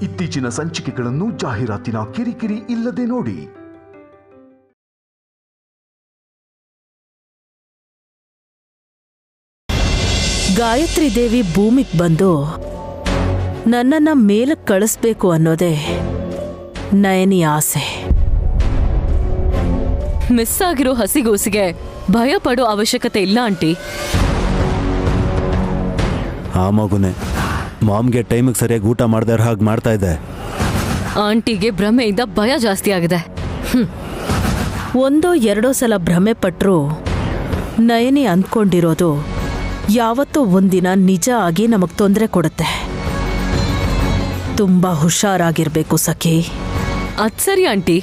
ಇತ್ತೀಚಿನ ಸಂಚಿಕೆಗಳನ್ನು ಜಾಹೀರಾತಿನ ಕಿರಿಕಿರಿ ಇಲ್ಲದೆ ನೋಡಿ. ಗಾಯತ್ರಿ ದೇವಿ ಭೂಮಿಗೆ ಬಂದು ನನ್ನನ್ನ ಮೇಲಕ್ಕೆ ಕಳಿಸ್ಬೇಕು ಅನ್ನೋದೇ ನಯನಿ ಆಸೆ. ಮಿಸ್ ಆಗಿರೋ ಹಸಿಗೋಸಿಗೆ ಭಯ ಪಡೋ ಅವಶ್ಯಕತೆ ಇಲ್ಲ ಆಂಟಿ. ಆ ಮಗುನೇ ಮಾಮ್ಗೆ ಟೈಮಿಗೆ ಸರಿಯಾಗಿ ಊಟ ಮಾಡದೇ ಇರೋ ಹಾಗೆ ಮಾಡ್ತಾ ಇದೆ. ಆಂಟಿಗೆ ಭ್ರಮೆಯಿಂದ ಭಯ ಜಾಸ್ತಿ ಆಗಿದೆ. ಒಂದೋ ಎರಡೋ ಸಲ ಭ್ರಮೆ ಪಟ್ರು ನಯನಿ ಅಂದ್ಕೊಂಡಿರೋದು ಯಾವತ್ತೋ ಒಂದಿನ ನಿಜ ಆಗಿ ನಮಗ್ ತೊಂದರೆ ಕೊಡುತ್ತೆ. ತುಂಬಾ ಹುಷಾರಾಗಿರ್ಬೇಕು ಸಖಿ. ಅದ್ ಸರಿ ಆಂಟಿ,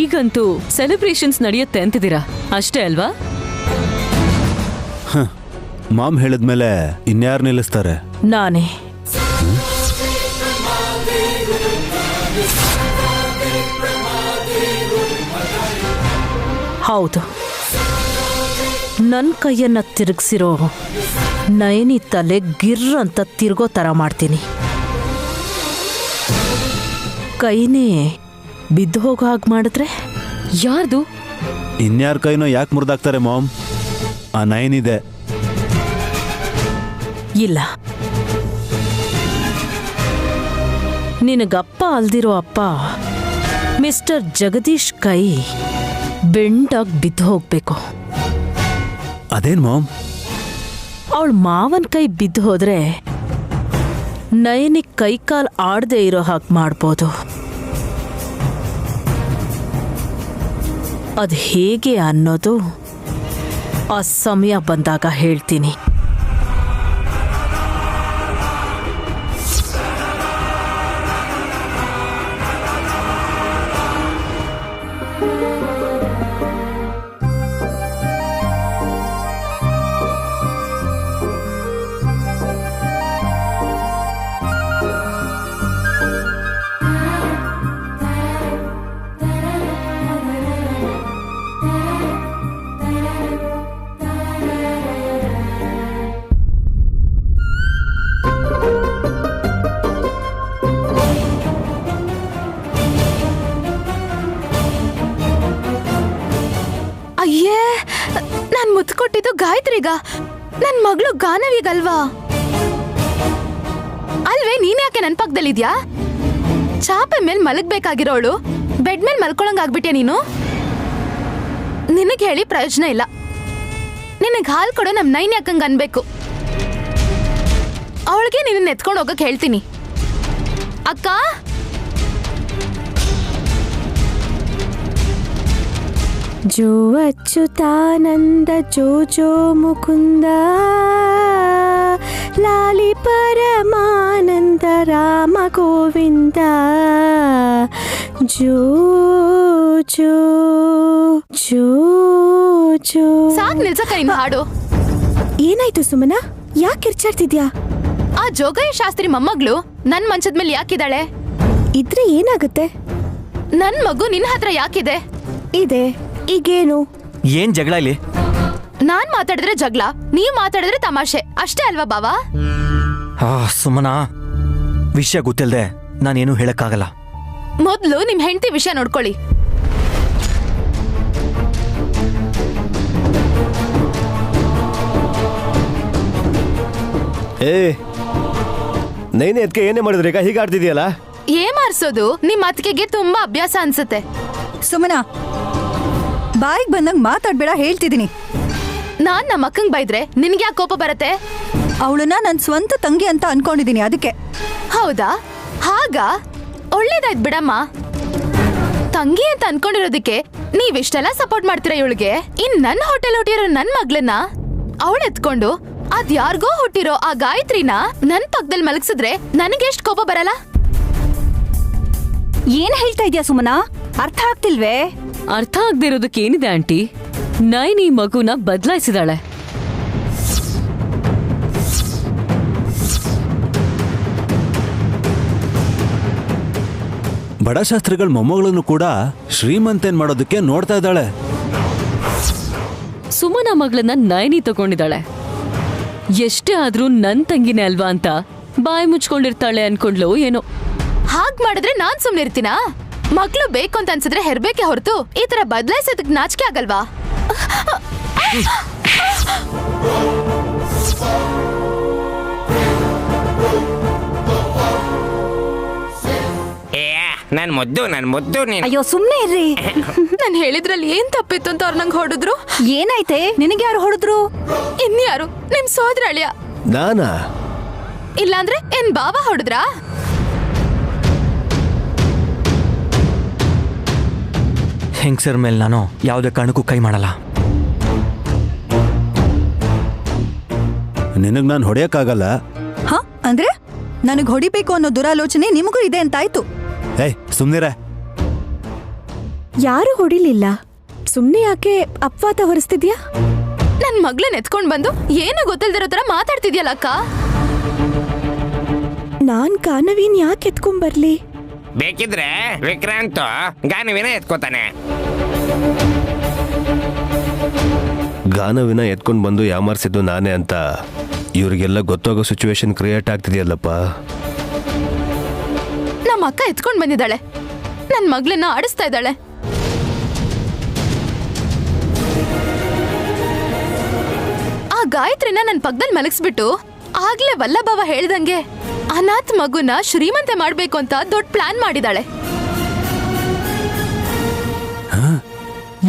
ಈಗಂತೂ ಸೆಲೆಬ್ರೇಷನ್ಸ್ ನಡೆಯುತ್ತೆ ಅಂತಿದ್ದೀರಾ ಅಷ್ಟೇ ಅಲ್ವಾ? ಮಾಮ್ ಹೇಳಿದ್ಮೇಲೆ ಇನ್ಯಾರು ನಿಲ್ಲಿಸ್ತಾರೆ? ನಾನೇ. ಹೌದು, ನನ್ನ ಕೈಯನ್ನ ತಿರುಗಿಸಿರೋ ನಯನಿ ತಲೆ ಗಿರ್ರ ಅಂತ ತಿರ್ಗೋ ತರ ಮಾಡ್ತೀನಿ. ಕೈನೇ ಬಿದ್ದು ಹೋಗೋ ಹಾಗೆ ಮಾಡಿದ್ರೆ? ಯಾರ್ದು? ಇನ್ಯಾರ ಕೈನೋ ಯಾಕೆ ಮುರಿದಾಕ್ತಾರೆ ಮಾಮ್? ಆ ನಯನಿದೆ. ಇಲ್ಲ, ನಿನಗಪ್ಪ ಅಲ್ದಿರೋ ಅಪ್ಪ ಮಿಸ್ಟರ್ ಜಗದೀಶ್ ಕೈ ಬೆಂಡಾಗಿ ಬಿದ್ದು ಹೋಗ್ಬೇಕು. ಅದೇನ್ ಮಾಮ್? ಅವಳ ಮಾವನ್ ಕೈ ಬಿದ್ದು ಹೋದ್ರೆ ನಯನಿ ಕೈಕಾಲ್ ಆಡದೆ ಇರೋ ಹಾಗೆ ಮಾಡ್ಬೋದು. ಅದು ಹೇಗೆ ಅನ್ನೋದು ಆ ಸಮಯ ಬಂದಾಗ ಹೇಳ್ತೀನಿ. ಅಯ್ಯೇ, ನಾನ್ ಮುತ್ತು ಕೊಟ್ಟಿದ್ದು ಗಾಯತ್ರಿಗ, ನನ್ ಮಗಳು ಗಾನವಿಗಲ್ವಾ? ಅಲ್ವೇ, ನೀನ್ ಯಾಕೆ ನನ್ ಪಕ್ಕದಲ್ಲಿದ್ಯಾ? ಚಾಪೆ ಮೇಲ್ ಮಲಗ್ಬೇಕಾಗಿರೋಳು ಬೆಡ್ ಮೇಲ್ ಮಲ್ಕೊಳಂಗ್ ಆಗ್ಬಿಟ್ಯಾ ನೀನು? ನಿನಗ್ ಹೇಳಿ ಪ್ರಯೋಜನ ಇಲ್ಲ. ನಿನಗ್ ಹಾಲ್ ಕೊಡೋ ನಮ್ ನೈನ್ ಯಾಕಂಗ್ ಅನ್ಬೇಕು. ಅವಳಿಗೆ ನಿನ್ನ ಎತ್ಕೊಂಡು ಹೋಗಕ್ ಹೇಳ್ತೀನಿ. ಅಕ್ಕ, ಜೋ ಅಚ್ಯುತಾನಂದ ಜೋ ಜೋ ಮುಕುಂದ ಲಾಲಿ ಪರಮಾನಂದ ರಾಮ ಗೋವಿಂದ ಜೋ ಜೋ ಜೋ ಜೋ. ಸಾಕ್ ನಿಲ್ಸಕ್ಕ ನಿನ್ ಹಾಡು. ಏನಾಯ್ತು ಸುಮನ, ಯಾಕೆ ಕಿರ್ಚಾಡ್ತಿದ್ಯಾ? ಆ ಜೋಗಯ್ಯ ಶಾಸ್ತ್ರಿ ಮೊಮ್ಮಗಳು ನನ್ ಮಂಚದ ಮೇಲೆ ಯಾಕಿದ್ದಾಳೆ? ಇದ್ರೆ ಏನಾಗುತ್ತೆ? ನನ್ ಮಗು ನಿನ್ ಹತ್ರ ಯಾಕಿದೆ? ಇದೆ. ಈಗೇನು? ಏನ್ ಜಗಳ ಇಲ್ಲಿ? ನಾನ್ ಮಾತಾಡಿದ್ರೆ ಜಗಳ, ನೀವ್ ಮಾತಾಡಿದ್ರೆ ತಮಾಷೆ, ಅಷ್ಟೇ ಅಲ್ವಾ ಬಾವಾ? ಸುಮನಾ, ವಿಷಯ ಗೊತ್ತಿಲ್ದೆ ನಾನೇನು ಹೇಳಕ್ಕಾಗಲ್ಲ. ಮೊದ್ಲು ನಿಮ್ ಹೆಂಡತಿ ವಿಷಯ ನೋಡ್ಕೊಳ್ಳಿ. ನೈನೇ ಅದಕ್ಕೆ ಏನೇ ಮಾಡಿದ್ರಿ ಈಗ ಹೀಗೆ ಆಡ್ತಿದ್ಯಲ್ಲ? ಏಮಾರ್ಸೋದು ನಿಮ್ ಅತ್ತಿಗೆಗೆ ತುಂಬಾ ಅಭ್ಯಾಸ ಅನ್ಸುತ್ತೆ. ಸುಮನಾ, ಬಾಯಿಗೆ ಬಂದಂಗ್ ಮಾತಾಡ್ಬೇಡ ಹೇಳ್ತಿದ್ದೀನಿ. ನಾನ್ ನಮ್ಮ ಅಕ್ಕಂಗ್ ಬೈದ್ರೆ ನಿನ್ಗೆ ಯಾಕೆ ಕೋಪ ಬರತ್ತೆ? ಅವಳನ್ನ ನನ್ ಸ್ವಂತ ತಂಗಿ ಅಂತ ಅನ್ಕೊಂಡಿದೀನಿ, ಅದಕ್ಕೆ. ಹೌದಾ? ಹಾಗ ಒಳ್ಳೇದಾಯ್ತು ಬಿಡಮ್ಮ. ತಂಗಿ ಅಂತ ಅನ್ಕೊಂಡಿರೋದಕ್ಕೆ ನೀವಿಷ್ಟೆಲ್ಲ ಸಪೋರ್ಟ್ ಮಾಡ್ತೀರಾ ಇವಳಿಗೆ. ಇನ್ ನನ್ ಹೋಟೆಲ್ ಹುಟ್ಟಿರೋ ನನ್ ಮಗ್ಳನ್ನ ಅವಳ ಎತ್ಕೊಂಡು ಅದ್ಯಾರ್ಗೋ ಹುಟ್ಟಿರೋ ಆ ಗಾಯತ್ರಿನ ನನ್ ಪಕ್ಕದಲ್ಲಿ ಮಲಗಿಸಿದ್ರೆ ನನಗೆ ಎಷ್ಟು ಕೋಪ ಬರಲ್ಲ? ಏನ್ ಹೇಳ್ತಾ ಇದ್ಯಾ ಸುಮನಾ? ಅರ್ಥ ಆಗ್ತಿಲ್ವೇ? ಅರ್ಥ ಆಗದಿರೋದಕ್ಕೇನಿದೆ ಆಂಟಿ? ನೈನ್ ಈ ಮಗುನ ಬದಲಾಯಿಸಿದಾಳೆ. ಬಡಶಾಸ್ತ್ರಿಗಳ ಮೊಮ್ಮಗಳನ್ನು ಕೂಡ ಶ್ರೀಮಂತೇನ್ ಮಾಡೋದಕ್ಕೆ ನೋಡ್ತಾ ಇದ್ದಾಳೆ. ಸುಮನ ಮಗಳನ್ನ ನಯನಿ ತಗೊಂಡಿದ್ದಾಳೆ. ಎಷ್ಟೇ ಆದ್ರೂ ನನ್ ತಂಗಿನೇ ಅಲ್ವಾ ಅಂತ ಬಾಯಿ ಮುಚ್ಕೊಂಡಿರ್ತಾಳೆ ಅನ್ಕೊಂಡ್ಲು ಏನೋ. ಹಾಗ್ ಮಾಡಿದ್ರೆ ನಾನ್ ಸುಮ್ನೆ ಇರ್ತೀನಾ? ಮಗ್ಳು ಬೇಕು ಅಂತ ಅನ್ಸಿದ್ರೆ ಹೆರ್ಬೇಕೆ ಹೊರತು ಈ ತರ ಬದಲಾಯಿಸೋದಕ್ ನಾಚಿಕೆ ಆಗಲ್ವಾ? ನನ್ ಮುದ್ದು ನೀನು. ಅಯ್ಯೋ ಸುಮ್ನೆ ಇರ್ರಿ. ನಾನ್ ಹೇಳಿದ್ರಲ್ಲಿ ಏನ್ ತಪ್ಪಿತ್ತು ಅಂತ ಅವ್ರು ನಂಗೆ ಹೊಡೆದ್ರು. ಏನಾಯ್ತೆ? ನಿನಗೆ ಯಾರು ಹೊಡೆದ್ರು? ಇನ್ಯಾರು? ನಿಮ್ ಸೋದರ ಅಳಿಯ. ನಾನಾ? ಇಲ್ಲಾಂದ್ರೆ ಏನ್ ಬಾವ ಹೊಡೆದ್ರಾ? ಹೆಂಗ್ಸರ್ ಮೇಲೆ ನಾನು ಯಾವುದೇ ಕಾರಣಕ್ಕೂ ಕೈ ಮಾಡಲ್ಲ. ನಿನಗ್ ನಾನು ಹೊಡೆಯಕ್ಕಾಗಲ್ಲ. ಹ ಅಂದ್ರೆ ನನಗ್ ಹೊಡಿಬೇಕು ಅನ್ನೋ ದುರಾಲೋಚನೆ ನಿಮಗೂ ಇದೆ ಅಂತಾಯ್ತು. ಏಯ್ ಸುಮ್ನಿರ. ಯಾರು ಹೊಡಿಲಿಲ್ಲ. ಸುಮ್ನೆ ಯಾಕೆ ಅಪವಾದ ಹೊರಿಸ್ತಿದ್ಯಾ? ನನ್ ಮಗ್ಳನ್ ಎತ್ಕೊಂಡ್ ಬಂದು ಏನು ಗೊತ್ತಿಲ್ದಿರೋ ತರ ಮಾತಾಡ್ತಿದ್ಯಲ್ಲ ಅಕ್ಕ. ನಾನ್ ಗಾನವಿನ್ ಯಾಕೆ ಎತ್ಕೊಂಡ್ ಬರ್ಲಿ? ಬೇಕಿದ್ರೆ ವಿಕ್ರಾಂತ್ ಗಾನವಿನ ಎತ್ಕೋತಾನೆ. ಗಾನವಿನ ಎತ್ಕೊಂಡು ಬಂದು ಯಾಮಾರಿಸಿದ್ದು ನಾನೇ ಅಂತ ಇವ್ರಿಗೆಲ್ಲ ಗೊತ್ತಾಗೋ ಸಿಚುವೇಶನ್ ಕ್ರಿಯೇಟ್ ಆಗ್ತಿದೆಯಲ್ಲಪ್ಪ. ನಮ್ಮ ಅಕ್ಕ ಎತ್ಕೊಂಡ್ ಬಂದಿದ್ದಾಳೆ, ನನ್ ಮಗ್ಳನ್ನ ಆಡಿಸ್ತಾ ಇದ್ದಾಳೆ. ಆ ಗಾಯತ್ರಿನ ನನ್ ಪಕ್ಕದಲ್ಲಿ ಮಲಗಿಸ್ಬಿಟ್ಟು ಆಗ್ಲೇ ವಲ್ಲಭವ ಹೇಳ್ದಂಗೆ ಅನಾಥ್ ಮಗುನ ಶ್ರೀಮಂತೆ ಮಾಡ್ಬೇಕು ಅಂತ ದೊಡ್ಡ ಪ್ಲಾನ್ ಮಾಡಿದಾಳೆ.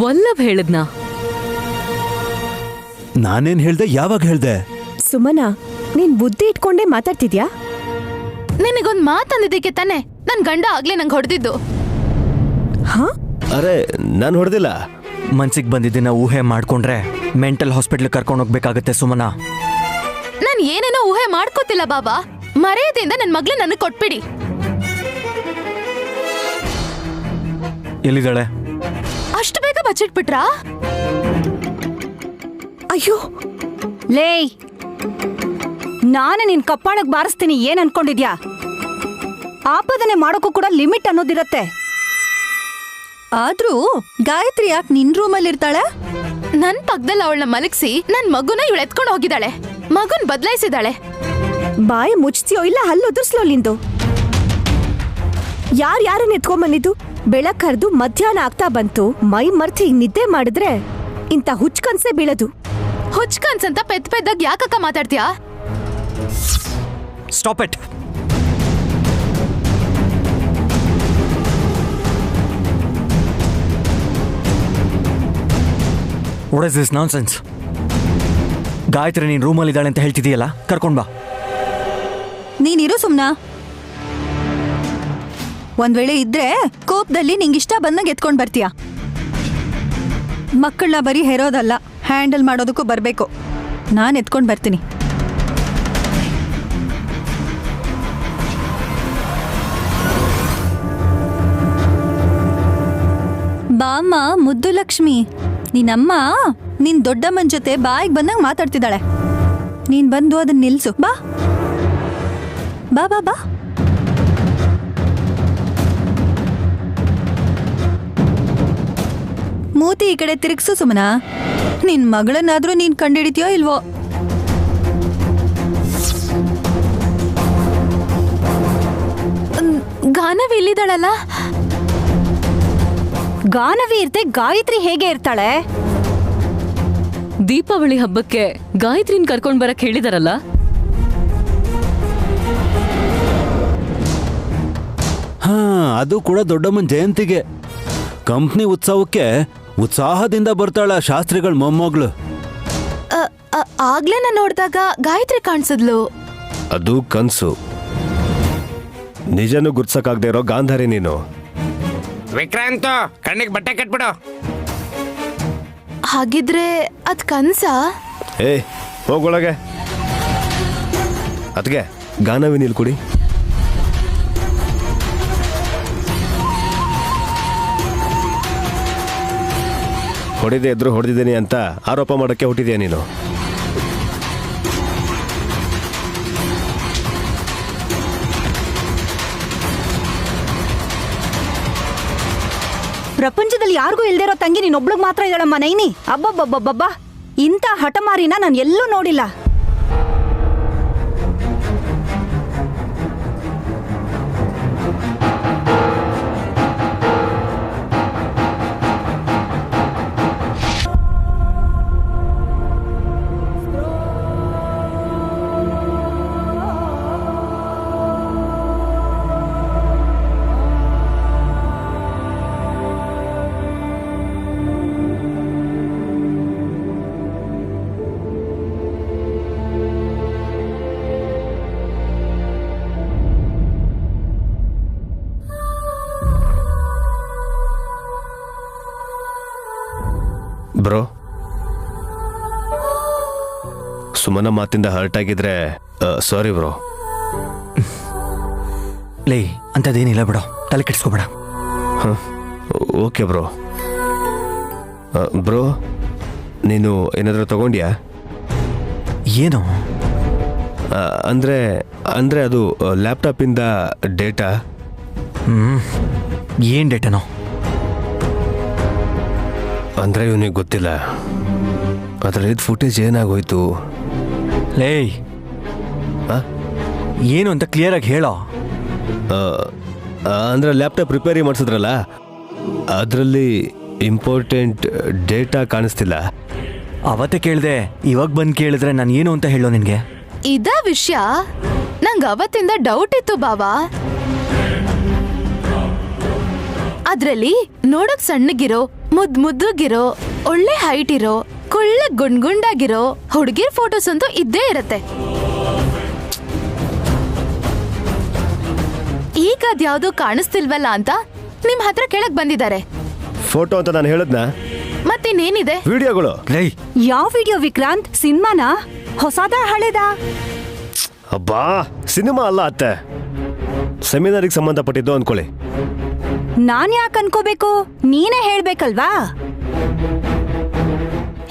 ವಲ್ಲಭ್ ಹೇಳದ್ನಾ? ನಾನೇನ್ ಹೇಳ್ದೆ? ಯಾವಾಗ ಹೇಳ್ದೆ? ಸುಮನಾ, ನೀನ್ ಬುದ್ಧಿ ಇಟ್ಕೊಂಡೇ ಮಾತಾಡ್ತಿದ್ಯಾ? ನಿನಗೊಂದ್ ಮಾತಂದಿದ್ದಕ್ಕೆ ತಾನೆ ನನ್ ಗಂಡ ಆಗ್ಲೇ ನಂಗೆ ಹೊಡೆದಿದ್ದು. ಅರೆ ನಾನು ಹೊಡೆದಿಲ್ಲ. ಮನ್ಸಿಗೆ ಬಂದಿದ್ದನ್ನ ಊಹೆ ಮಾಡ್ಕೊಂಡ್ರೆ ಮೆಂಟಲ್ ಹಾಸ್ಪಿಟ್ಲ್ ಕರ್ಕೊಂಡು ಹೋಗ್ಬೇಕಾಗತ್ತೆ ಸುಮನಾ. ನಾನ್ ಏನೇನೋ ಊಹೆ ಮಾಡ್ಕೋತಿಲ್ಲ ಬಾಬಾ. ಮರ್ಯಾದೆಯಿಂದ ನನ್ ಮಗ್ಳು ನನಗ್ ಕೊಟ್ಬಿಡಿ. ಎಲ್ಲಿದ್ದಾಳೆ? ಅಷ್ಟು ಬೇಗ ಬಚ್ಚಿಟ್ಬಿಟ್ರಾ? ಅಯ್ಯೋ ಲೇ, ನಾನು ನಿನ್ ಕಪ್ಪಾಳಕ್ ಬಾರಿಸ್ತೀನಿ. ಏನ್ ಅನ್ಕೊಂಡಿದ್ಯಾ? ಆಪದನೆ ಮಾಡೋಕ್ಕೂ ಕೂಡ ಲಿಮಿಟ್ ಅನ್ನೋದಿರತ್ತೆ. ಆದ್ರೂ ಗಾಯತ್ರಿ ಯಾಕೆ ನಿನ್ ರೂಮಲ್ಲಿ ಇರ್ತಾಳೆ? ನನ್ ಪಕ್ಕದಲ್ಲಿ ಅವಳನ್ನ ಮಲಗಿಸಿ ನನ್ ಮಗುನ ಇವಳು ಎತ್ಕೊಂಡು ಹೋಗಿದ್ದಾಳೆ. ಮಗುನ್ ಬದಲಾಯಿಸಿದಾಳೆ. ಬಾಯಿ ಮುಚ್ತೀಯೋ ಇಲ್ಲ ಹಲ್ಲು ಉದುರ್ಸ್ಲೋ ನಿಂದು? ಯಾರನ್ನ ಎತ್ಕೊಂಬಂದಿದ್ದು? ಬೆಳಕ್ ಹರಿದು ಮಧ್ಯಾಹ್ನ ಆಗ್ತಾ ಬಂತು. ಮೈ ಮರ್ತಿ ನಿದ್ದೆ ಮಾಡಿದ್ರೆ ಇಂಥ ಹುಚ್ಕನ್ಸೆ ಬೀಳದು. ಹುಚ್ಕನ್ಸ್ ಅಂತ ಪೆದ್ದಾಗ ಯಾಕಕ್ಕ ಮಾತಾಡ್ತೀಯಾ? Stop it. What is this nonsense? Gayatri ನೀನ್ ರೂಮಲ್ಲಿ ಇದ್ದಾಳೆ ಅಂತ ಹೇಳ್ತಿದೀಯಲ್ಲ, ಕರ್ಕೊಂಡ್ ಬಾ. ನೀನಿರು ಸುಮ್ನಾ. ಒಂದ್ ವೇಳೆ ಇದ್ರೆ ಕೋಪದಲ್ಲಿ ನಿಂಗಿಷ್ಟ ಬಂದಂಗೆ ಎತ್ಕೊಂಡ್ ಬರ್ತೀಯ. ಮಕ್ಕಳನ್ನ ಬರೀ ಹೆರೋದಲ್ಲ, ಹ್ಯಾಂಡಲ್ ಮಾಡೋದಕ್ಕೂ ಬರ್ಬೇಕು. ನಾನ್ ಎತ್ಕೊಂಡ್ ಬರ್ತೀನಿ. ಬಾಮ್ಮ ಮುದ್ದು ಲಕ್ಷ್ಮಿ, ನಿನ್ನಮ್ಮ ನಿನ್ ದೊಡ್ಡಮ್ಮನ ಜೊತೆ ಬಾಯಿಗೆ ಬಂದಂಗೆ ಮಾತಾಡ್ತಿದ್ದಾಳೆ. ನೀನ್ ಬಂದು ಅದನ್ನ ನಿಲ್ಸು. ಬಾ ಬಾ ಬಾ ಬಾ. ಮೂತಿ ಈ ಕಡೆ ತಿರುಗ್ಸು ಸುಮನಾ. ನಿನ್ ಮಗಳನ್ನಾದ್ರೂ ನೀನ್ ಕಂಡಿಡಿತೀಯೋ ಇಲ್ವೋ? ಗಾನವಿ ಇಲ್ಲಿದ್ದಾಳಲ್ಲ? ಗಾನವಿ ಇರ್ತೆ, ಗಾಯತ್ರಿ ಹೇಗೆ ಇರ್ತಾಳೆ? ದೀಪಾವಳಿ ಹಬ್ಬಕ್ಕೆ ಗಾಯತ್ರಿನ್ ಕರ್ಕೊಂಡ್ ಬರಕ್ ಹೇಳಿದಾರಲ್ಲ. ಹಾ, ಅದು ಕೂಡ ದೊಡ್ಡಮ್ಮನ್ ಜಯಂತಿಗೆ. ಕಂಪ್ನಿ ಉತ್ಸವಕ್ಕೆ ಉತ್ಸಾಹದಿಂದ ಬರ್ತಾಳ ಶಾಸ್ತ್ರಿಗಳ ಮೊಮ್ಮಗಳು. ಆಗ್ಲೇ ನಾನು ನೋಡಿದಾಗ ಗಾಯತ್ರಿ ಕಾಣಿಸಿದ್ಲು. ಅದು ಕನ್ಸು. ನಿಜನೂ ಗುರ್ಸಕ್ಕಾಗದೆ ಇರೋ ಗಾಂಧಾರಿ ನೀನು. ವಿಕ್ರಾಂತ್ ಕಣ್ಣಿಗೆ ಬಟ್ಟೆ ಕಟ್ಬಿಡು. ಹಾಗಿದ್ರೆ ಅದ್ ಕನ್ಸಾ? ಏ ಹೋಗೊಳಗೆ. ಅದ್ಗೆ ಗಾನವಿ ನೀಲ್ ಕುಡಿ. ಹೊಡೆದೇ ಇದ್ರು ಹೊಡೆದಿದ್ದೀನಿ ಅಂತ ಆರೋಪ ಮಾಡೋಕ್ಕೆ ಹುಟ್ಟಿದ್ಯಾ ನೀನು? ಪ್ರಪಂಚದಲ್ಲಿ ಯಾರಿಗೂ ಇಲ್ದಿರೋ ತಂಗಿ ನೀನೊಬ್ಳಿಗೆ ಮಾತ್ರ ಇದ್ದಾಳಮ್ಮ ನೈನಿ. ಅಬ್ಬಬ್ಬಬ್ಬಬ್ಬ, ಇಂಥ ಹಠಮಾರಿನ ನಾನು ಎಲ್ಲೂ ನೋಡಿಲ್ಲ. ಬ್ರೋ, ಸುಮನ ಮಾತಿಂದ ಹರ್ಟ್ ಆಗಿದ್ರೆ ಸಾರಿ ಬ್ರೋ. ಲೇ ಅಂಥದ್ದೇನಿಲ್ಲ ಬಿಡೋ, ತಲೆ ಕೆಡಿಸ್ಕೋಬೇಡ. Okay bro. ಬ್ರೋ, ನೀನು ಏನಾದರೂ ತಗೊಂಡ್ಯಾ? ಏನು ಅಂದರೆ ಅದು ಲ್ಯಾಪ್ಟಾಪಿಂದ ಡೇಟಾ. ಏನು ಡೇಟಾನೋ? ಅಂದರೆ ಇವನಿಗೆ ಗೊತ್ತಿಲ್ಲ, ಅದರಲ್ಲಿದ್ದ ಫುಟೇಜ್ ಏನಾಗೋಯ್ತು. ಲೇ ಏನು ಅಂತ ಕ್ಲಿಯರಾಗಿ ಹೇಳೋ. ಅಂದರೆ ಲ್ಯಾಪ್ಟಾಪ್ ರಿಪೇರಿ ಮಾಡಿಸಿದ್ರಲ್ಲ, ಅದರಲ್ಲಿ ಇಂಪಾರ್ಟೆಂಟ್ ಡೇಟಾ ಕಾಣಿಸ್ತಿಲ್ಲ. ಅವತ್ತೇ ಕೇಳಿದೆ, ಇವಾಗ ಬಂದು ಕೇಳಿದ್ರೆ ನಾನು ಏನು ಅಂತ ಹೇಳೋ ನಿನಗೆ? ಇದ ವಿಷಯ ನಂಗೆ ಅವತ್ತಿಂದ ಡೌಟ್ ಇತ್ತು ಬಾವಾ. ಅದ್ರಲ್ಲಿ ನೋಡಕ್ ಸಣ್ಣಗಿರೋ, ಮುದ್ದುಗಿರೋ, ಒಳ್ಳೆ ಹೈಟ್ ಇರೋ, ಕುಳ್ಳ ಗುಂಡ್ಗುಂಡಾಗಿರೋ ಹುಡುಗಿರ್ ಫೋಟೋಸ್ ಅಂತೂ ಇದ್ದೇ ಇರತ್ತೆ. ಈಗ ಅದ್ಯಾವ್ದು ಕಾಣಿಸ್ತಿಲ್ವಲ್ಲ ಅಂತ ನಿಮ್ ಹತ್ರ ಕೇಳಕ್ ಬಂದಿದ್ದಾರೆ. ಫೋಟೋ ಅಂತ ನಾನು ಹೇಳದ್ನ? ಮತ್ತಿನ್ನೇನಿದೆ? ವಿಡಿಯೋಗಳು. ಯಾವ ವಿಡಿಯೋ ವಿಕ್ರಾಂತ್? ಸಿನಿಮಾನ? ಹೊಸದ ಹಳೇದಾ? ಅಬ್ಬಾ, ಸಿನಿಮಾ ಅಲ್ಲ ಅತ್ತೆ, ಸೆಮಿನಾರಿಗೆ ಸಂಬಂಧಪಟ್ಟಿದ್ದು ಅನ್ಕೊಳ್ಳಿ. ನಾನ್ ಯಾಕೆ ಅನ್ಕೋಬೇಕು? ನೀನೇ ಹೇಳ್ಬೇಕಲ್ವಾ?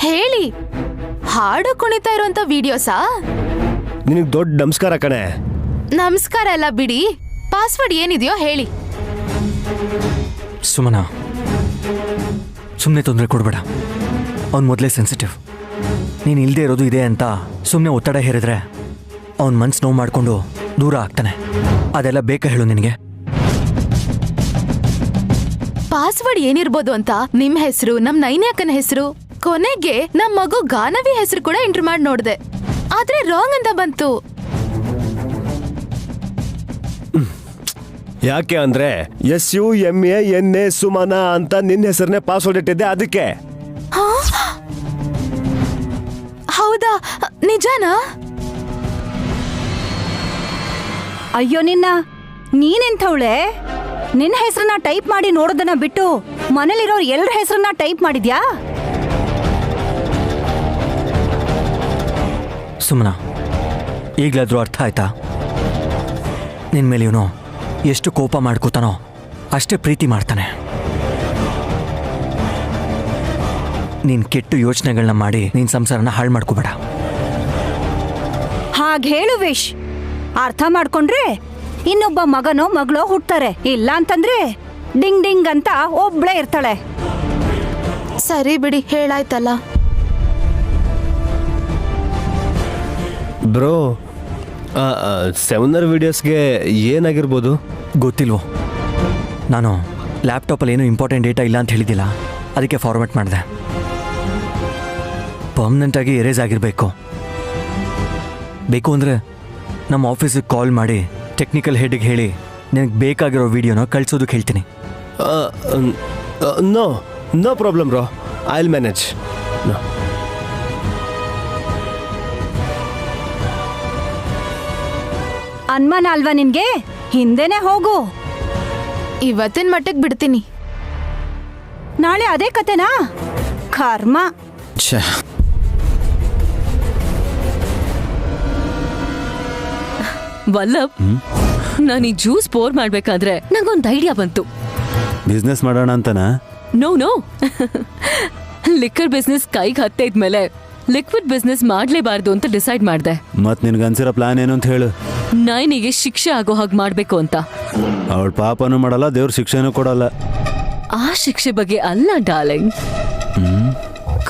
ಹೇಳಿ. ಹಾಡು ಕುಣಿತಾ ಇರೋಂತ ವಿಡಿಯೋಸಾ? ನಿನಗೆ ದೊಡ್ಡ ನಮಸ್ಕಾರ ಕಣೆ. ನಮಸ್ಕಾರ ಎಲ್ಲ ಬಿಡಿ, ಪಾಸ್ವರ್ಡ್ ಏನಿದೆಯೋ ಹೇಳಿ. ಸುಮನ, ಸುಮ್ಮನೆ ತೊಂದರೆ ಕೊಡಬೇಡ. ಅವ್ನು ಮೊದಲೇ ಸೆನ್ಸಿಟಿವ್. ನೀನು ಇಲ್ಲದೆ ಇರೋದು ಇದೆ ಅಂತ ಸುಮ್ಮನೆ ಒತ್ತಡ ಹೇರಿದ್ರೆ ಅವ್ನ ಮನ್ಸು ನೋವು ಮಾಡಿಕೊಂಡು ದೂರ ಆಗ್ತಾನೆ. ಅದೆಲ್ಲ ಬೇಕಾ ಹೇಳು ನಿನಗೆ? ಪಾಸ್ವರ್ಡ್ ಏನಿರ್ಬೋದು ಅಂತ ನಿಮ್ ಹೆಸರು, ನಮ್ ನೈನ್ಯಾಕನ ಹೆಸರು, ಕೊನೆಗೆ ನಮ್ ಮಗು ಗಾನವಿ ಹೆಸರು ಕೂಡ ಎಂಟ್ರ್ ಮಾಡಿ ನೋಡ್ದೆ, ಆದ್ರೆ ರಾಂಗ್ ಅಂತ ಬಂತು. ಯಾಕೆ ಅಂದ್ರೆ SUMANA ಸುಮನ ಅಂತ ನಿನ್ನ ಹೆಸರನ್ನೇ ಪಾಸ್ವರ್ಡ್ ಇಟ್ಟಿದ್ದೆ, ಅದಕ್ಕೆ. ಹೌದಾ? ನಿಜಾನಾ? ಅಯ್ಯೋ ನೀನೆಂಥವಳೆ? ನಿನ್ನ ಹೆಸರನ್ನ ಟೈಪ್ ಮಾಡಿ ನೋಡೋದನ್ನ ಬಿಟ್ಟು ಮನೇಲಿರೋರು ಎಲ್ಲರ ಹೆಸರನ್ನ ಟೈಪ್ ಮಾಡಿದ್ಯಾ? ಸುಮನ, ಈಗಲಾದ್ರೂ ಅರ್ಥ ಆಯ್ತಾ? ನಿನ್ನ ಮೇಲೆ ಇವನು ಎಷ್ಟು ಕೋಪ ಮಾಡ್ಕೋತಾನೋ ಅಷ್ಟೇ ಪ್ರೀತಿ ಮಾಡ್ತಾನೆ. ನೀನು ಕೆಟ್ಟು ಯೋಚನೆಗಳನ್ನ ಮಾಡಿ ನಿನ್ನ ಸಂಸಾರನ ಹಾಳು ಮಾಡ್ಕೋಬೇಡ. ಹಾಗೆ ಹೇಳು ವಿಶ್. ಅರ್ಥ ಮಾಡ್ಕೊಂಡ್ರೆ ಇನ್ನೊಬ್ಬ ಮಗನೋ ಮಗಳೋ ಹುಟ್ತಾರೆ, ಇಲ್ಲ ಅಂತಂದ್ರೆ ಡಿಂಗ್ ಡಿಂಗ್ ಅಂತ ಒಬ್ಳೇ ಇರ್ತಾಳೆ. ಸರಿ ಬಿಡಿ, ಹೇಳಾಯ್ತಲ್ಲ. Bro, seminar ವಿಡಿಯೋಸ್ಗೆ ಏನಾಗಿರ್ಬೋದು? ಗೊತ್ತಿಲ್ವೋ? ನಾನು ಲ್ಯಾಪ್ಟಾಪಲ್ಲಿ ಏನೂ ಇಂಪಾರ್ಟೆಂಟ್ ಡೇಟಾ ಇಲ್ಲ ಅಂತ ಹೇಳಿದ್ದಿಲ್ಲ, ಅದಕ್ಕೆ ಫಾರ್ಮ್ಯಾಟ್ ಮಾಡಿದೆ. ಪರ್ಮನೆಂಟಾಗಿ ಎರೇಸ್ ಆಗಿರಬೇಕು. ಬೇಕು ಅಂದರೆ ನಮ್ಮ ಆಫೀಸಿಗೆ ಕಾಲ್ ಮಾಡಿ ಟೆಕ್ನಿಕಲ್ ಹೆಡ್ಗೆ ಹೇಳಿ ನಿನಗೆ ಬೇಕಾಗಿರೋ ವಿಡಿಯೋನ ಕಳಿಸೋದಕ್ಕೆ ಹೇಳ್ತೀನಿ. No problem bro, I will manage. ಅನುಮಾನ ಅಲ್ವಾ ನಿನ್ಗೆ? ಹಿಂದೆನೆ ಹೋಗು. ಇವತ್ತಿನ ಮಟ್ಟಿಗೆ ಬಿಡ್ತೀನಿ. ನಾಳೆ ಅದೇ ಕತೆನಾ? ಕರ್ಮ. ವಲ್ಲಭ್, ನಾನು ಈ ಜ್ಯೂಸ್ ಪೋರ್ ಮಾಡ್ಬೇಕಾದ್ರೆ ನಂಗೊಂದು ಐಡಿಯಾ ಬಂತು. ಬಿಸ್ನೆಸ್ ಮಾಡೋಣ ಅಂತನಾ? ನೋ ಲಿಕ್ಕರ್ ಬಿಸ್ನೆಸ್ ಕೈಗೆ ಹತ್ತಿದ್ಮೇಲೆ ಲಿಕ್ವಿಡ್ ಬಿಸ್ನೆಸ್ ಮಾಡ್ಲೇಬಾರ್ದು ಅಂತ ಡಿಸೈಡ್ ಮಾಡಿದೆ. ಮತ್ ನಿನ್ಗನ್ಸಿರೋ ಪ್ಲಾನ್ ಏನು ಅಂತ ಹೇಳು. ನೈನಿಗೆ ಶಿಕ್ಷೆ ಆಗೋ ಹಾಗೆ ಮಾಡ್ಬೇಕು ಅಂತ. ಅವಳ ಪಾಪನೂ ಮಾಡಲ್ಲ, ದೇವ್ರ ಶಿಕ್ಷೆನೂ ಕೊಡಲ್ಲ. ಆ ಶಿಕ್ಷೆ ಬಗ್ಗೆ ಅಲ್ಲ ಡಾರ್ಲಿಂಗ್,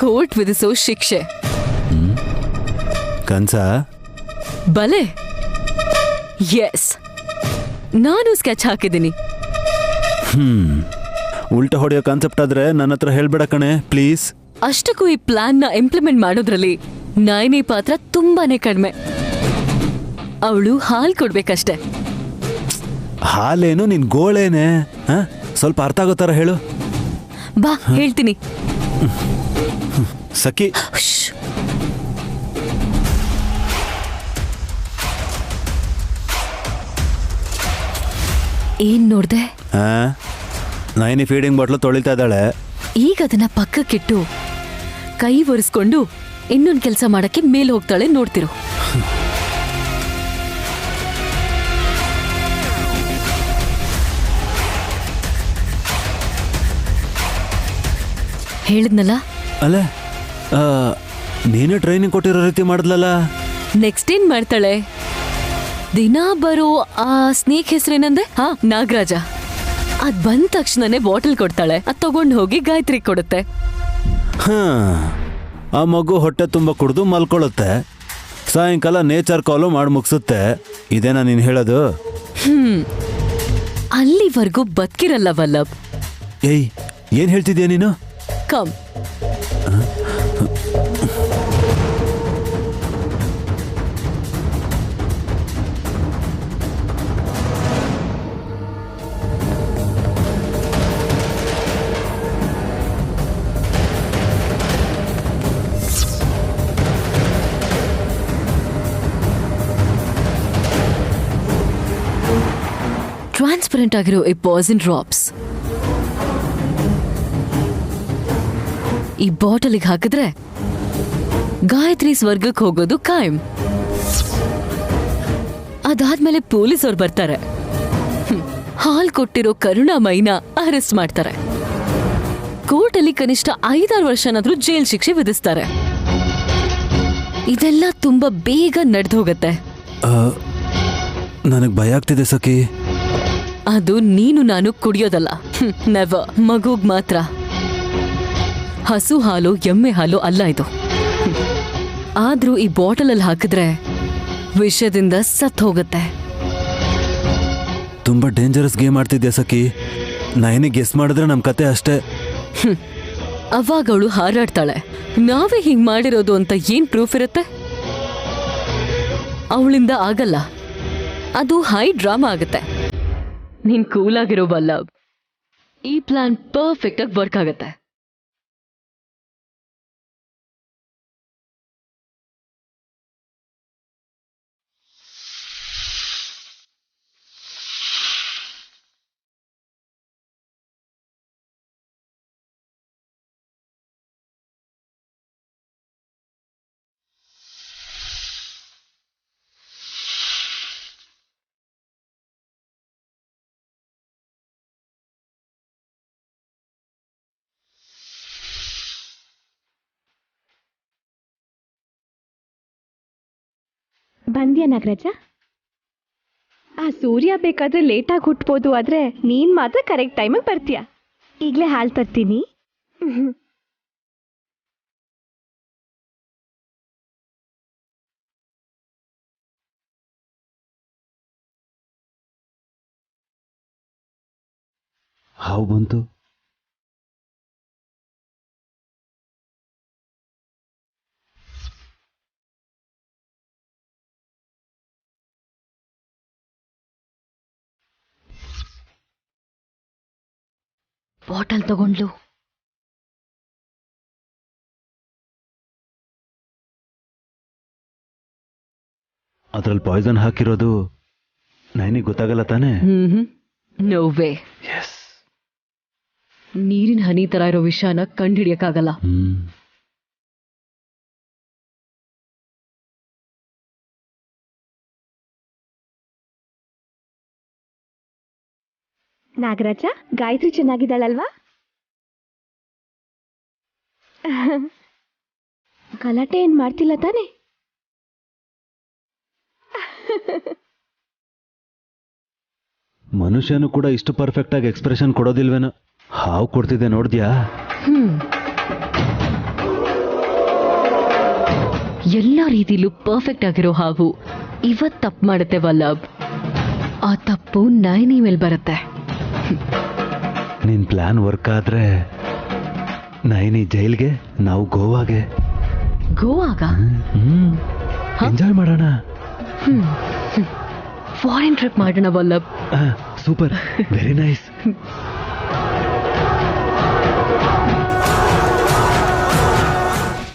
ಕೋರ್ಟ್ ವಿಧಿಸೋ ಶಿಕ್ಷೆ. ಕನ್ಸ ಬಲೆ, ಎಸ್, ನಾನು ಸ್ಕೆಚ್ ಹಾಕಿದ್ದೀನಿ. ಉಲ್ಟಾ ಹೊಡೆಯೋ ಕಾನ್ಸೆಪ್ಟ್ ಆದ್ರೆ ನನ್ನ ಹತ್ರ ಹೇಳ್ಬೇಡ ಕಣೆ ಪ್ಲೀಸ್. ಅಷ್ಟಕ್ಕೂ ಈ ಪ್ಲಾನ್ ನ ಇಂಪ್ಲಿಮೆಂಟ್ ಮಾಡೋದ್ರಲ್ಲಿ ನೈನಿ ಪಾತ್ರ ತುಂಬಾನೇ ಕಡಿಮೆ. ಅವಳು ಹಾಲ್ ಕೊಡ್ಬೇಕಷ್ಟೆ. ಹಾಲೇನು ನಿನ್ ಗೋಳೇನೆ? ಸ್ವಲ್ಪ ಅರ್ಥ ಆಗೋ ಥರ ಹೇಳು. ಬಾ ಹೇಳ್ತೀನಿ. ಸಖಿ, ಏನ್ ನೋಡ್ದೆ? ನೈನಿ ಫೀಡಿಂಗ್ ಬಾಟ್ಲು ತೊಳಿತಾ ಇದ್ದಾಳೆ. ಈಗ ಅದನ್ನ ಪಕ್ಕಕ್ಕಿಟ್ಟು ಕೈ ಒರೆಸ್ಕೊಂಡು ಇನ್ನೊಂದ್ ಕೆಲಸ ಮಾಡಕ್ಕೆ ಮೇಲ್ ಹೋಗ್ತಾಳೆ, ನೋಡ್ತಿರು. ಹೇಳಿದ್ನಲ್ಲ. ಅಲ್ಲ ನೀನೇ ಟ್ರೈನಿಂಗ್ ಕೊಟ್ಟಿರೋ ರೀತಿ ಮಾಡಿದ್ಲಲ್ಲ. ನೆಕ್ಸ್ಟ್ ಏನ್ ಮಾಡ್ತಾಳೆ? ದಿನ ಬರೋ ಆ ಸ್ನೇಕ್ ಹೆಸರೇನಂದೆ? ನಾಗರಾಜ. ಅದ್ ಬಂದ ತಕ್ಷಣನೇ ಬಾಟಲ್ ಕೊಡ್ತಾಳೆ. ಅದ್ ತಗೊಂಡು ಹೋಗಿ ಗಾಯತ್ರಿ ಕೊಡುತ್ತೆ. ಆ ಮಗು ಹೊಟ್ಟೆ ತುಂಬ ಕುಡಿದು ಮಲ್ಕೊಳ್ಳುತ್ತೆ. ಸಾಯಂಕಾಲ ನೇಚರ್ ಕಾಲು ಮಾಡಿ ಮುಗಿಸುತ್ತೆ. ಇದೇನಾ ನೀನು ಹೇಳೋದು? ಅಲ್ಲಿವರೆಗೂ ಬದುಕಿರಲ್ಲ ವಲ್ಲಭ್. ಏಯ್, ಏನ್ ಹೇಳ್ತಿದ್ಯಾ ನೀನು? ಕಮ್. ಟ್ರಾನ್ಸ್ಪರೆಂಟ್ ಆಗಿರೋ ಈ ಪಾಯ್ಸನ್ ಡ್ರಾಪ್ಸ್ ಈ ಬಾಟಲಿಗೆ ಹಾಕಿದ್ರೆ ಗಾಯತ್ರಿ ಸ್ವರ್ಗಕ್ಕೆ ಹೋಗೋದು ಕಾಯಂ. ಅದಾದ್ಮೇಲೆ ಪೊಲೀಸ್ ಅವ್ರು ಬರ್ತಾರೆ. ಹಾಲ್ ಕೊಟ್ಟಿರೋ ಕರುಣಾಮಯಿನ ಅರೆಸ್ಟ್ ಮಾಡ್ತಾರೆ. ಕೋರ್ಟಲ್ಲಿ ಕನಿಷ್ಠ 5-6 ವರ್ಷನಾದ್ರೂ ಜೈಲ್ ಶಿಕ್ಷೆ ವಿಧಿಸ್ತಾರೆ. ಇದೆಲ್ಲ ತುಂಬಾ ಬೇಗ ನಡೆದು ಹೋಗತ್ತೆ. ನನಗ್ ಭಯ ಆಗ್ತಿದೆ ಸಖಿ. ಅದು ನೀನು ನಾನು ಕುಡಿಯೋದಲ್ಲ, ನೆವರ್. ಮಗುಗ್ ಮಾತ್ರ. ಹಸು ಹಾಲು ಎಮ್ಮೆ ಹಾಲು ಅಲ್ಲ ಇದು. ಆದ್ರೂ ಈ ಬಾಟಲಲ್ಲಿ ಹಾಕಿದ್ರೆ ವಿಷದಿಂದ ಸತ್ ಹೋಗುತ್ತೆ. ತುಂಬಾ ಡೇಂಜರಸ್ ಗೇಮ್ ಆಡ್ತಿದ್ಯಾ ಸಖಿ. ನೈನಿಗೆ ಗೆಸ್ ಮಾಡಿದ್ರೆ ನಮ್ ಕತೆ ಅಷ್ಟೇ. ಅವಾಗ ಅವಳು ಹಾರಾಡ್ತಾಳೆ. ನಾವೇ ಹಿಂಗ್ ಮಾಡಿರೋದು ಅಂತ ಏನ್ ಪ್ರೂಫ್ ಇರುತ್ತೆ? ಅವಳಿಂದ ಆಗಲ್ಲ. ಅದು ಹೈ ಡ್ರಾಮಾ ಆಗುತ್ತೆ. ನೀನ್ ಕೂಲ್ ಆಗಿರೋ ವಲ್ಲಭ್. ಈ ಪ್ಲಾನ್ ಪರ್ಫೆಕ್ಟ್ ಆಗಿ ವರ್ಕ್ ಆಗತ್ತೆ. ಬಂದ್ಯಾ ನಾಗರಾಜ? ಆ ಸೂರ್ಯ ಬೇಕಾದ್ರೆ ಲೇಟಾಗಿ ಹುಟ್ಬೋದು, ಆದ್ರೆ ನೀನ್ ಮಾತ್ರ ಕರೆಕ್ಟ್ ಟೈಮಿಗೆ ಬರ್ತೀಯ. ಈಗಲೇ ಹಾಲು ತರ್ತೀನಿ. ಹಾವು ಬಂತು. ಬಾಟಲ್ ತಗೊಂಡ್ಲು. ಅದ್ರಲ್ಲಿ ಪಾಯ್ಸನ್ ಹಾಕಿರೋದು ನೈನಿಗೆ ಗೊತ್ತಾಗಲ್ಲ ತಾನೇ? No way. ನೀರಿನ ಹನಿ ತರ ಇರೋ ವಿಷಯನ ಕಂಡುಹಿಡಿಯಕ್ಕಾಗಲ್ಲ. ನಾಗರಾಜ, ಗಾಯತ್ರಿ ಚೆನ್ನಾಗಿದ್ದಾಳಲ್ವಾ? ಗಲಾಟೆ ಏನ್ ಮಾಡ್ತಿಲ್ಲ ತಾನೆ? ಮನುಷ್ಯನು ಕೂಡ ಇಷ್ಟು ಪರ್ಫೆಕ್ಟ್ ಆಗಿ ಎಕ್ಸ್ಪ್ರೆಷನ್ ಕೊಡೋದಿಲ್ವೇನೋ. ಹಾವು ಕೊಡ್ತಿದ್ದೆ ನೋಡ್ದ್ಯಾ? ಎಲ್ಲಾ ರೀತಿಲೂ ಪರ್ಫೆಕ್ಟ್ ಆಗಿರೋ ಹಾವು ಇವತ್ ತಪ್ಪು ಮಾಡುತ್ತೆ ವಲ್ಲಭ್. ಆ ತಪ್ಪು ನೈನಿ ಮೇಲೆ ಬರುತ್ತೆ. ನಿನ್ ಪ್ಲಾನ್ ವರ್ಕ್ ಆದ್ರೆ ನೈನಿ ಜೈಲ್ಗೆ, ನಾವು ಗೋವಾಗೆ. ಗೋವಾಗ ಎಂಜಾಯ್ ಮಾಡೋಣ. ಫಾರಿನ್ ಟ್ರಿಪ್ ಮಾಡೋಣ ವಲ್ಲಭ್. Super, very nice.